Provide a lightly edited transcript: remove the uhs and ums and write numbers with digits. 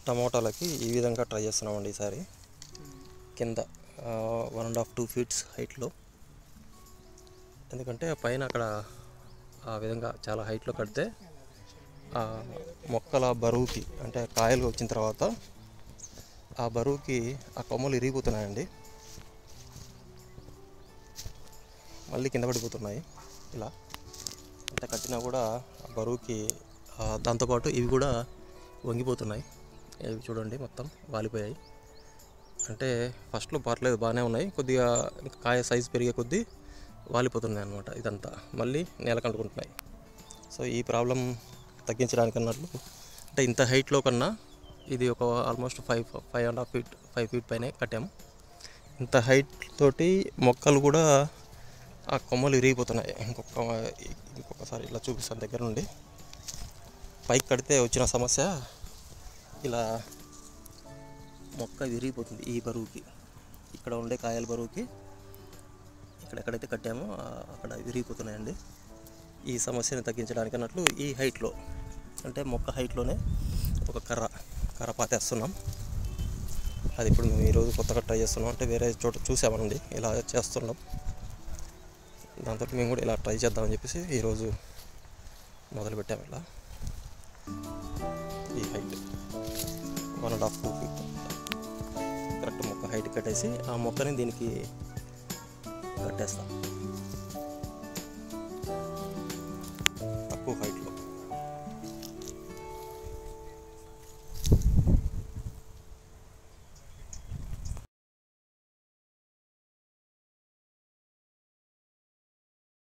టమోటాలకి ఈ విధంగా ట్రై చేస్తున్నామండి ఈసారి. కింద 1.5-2 ఫీట్స్ హైట్లో, ఎందుకంటే పైన అక్కడ ఆ విధంగా చాలా హైట్లో కడితే ఆ మొక్కల బరువుకి, అంటే కాయలు వచ్చిన తర్వాత ఆ బరువుకి ఆ కొమ్మలు ఇరిగిపోతున్నాయండి, మళ్ళీ కింద పడిపోతున్నాయి. ఇలా ఎంత కట్టినా కూడా ఆ బరువుకి దాంతోపాటు ఇవి కూడా వంగిపోతున్నాయి. ఇవి చూడండి మొత్తం వాలిపోయాయి. అంటే ఫస్ట్లో పర్లేదు, బాగానే ఉన్నాయి, కొద్దిగా కాయ సైజు పెరిగే కొద్దీ వాలిపోతున్నాయి అన్నమాట. ఇదంతా మళ్ళీ నేలకు అంటుకుంటున్నాయి. సో ఈ ప్రాబ్లం తగ్గించడానికి అన్నట్లు, అంటే ఇంత హైట్లో కన్నా ఇది ఒక ఆల్మోస్ట్ 5.5 ఫీట్ 5 ఫీట్ పైనే కట్టాము. ఇంత హైట్ తోటి మొక్కలు కూడా ఆ కొమ్మలు ఇరిగిపోతున్నాయి. ఇంకొకసారి ఇలా చూపిస్తాను దగ్గర నుండి. పైకి కడితే వచ్చిన సమస్య, ఇలా మొక్క విరిగిపోతుంది ఈ బరువుకి, ఇక్కడ ఉండే కాయల బరువుకి ఎక్కడెక్కడైతే కట్టామో అక్కడ విరిగిపోతున్నాయండి. ఈ సమస్యను తగ్గించడానికి అన్నట్లు ఈ హైట్లో, అంటే మొక్క హైట్లోనే ఒక కర్ర పాతేస్తున్నాం. అది ఇప్పుడు మేము ఈరోజు కొత్తగా ట్రై చేస్తున్నాం. అంటే వేరే చోట చూసామండి ఇలా చేస్తున్నాం, దాంతో మేము కూడా ఇలా ట్రై చేద్దామని చెప్పేసి ఈరోజు మొదలుపెట్టాము. ఇలా ఈ హైట్ 1.5-2 ఫీట్ కరెక్ట్ మొక్క హైట్ కట్టేసి ఆ మొక్కని దీనికి కట్టేస్తాం.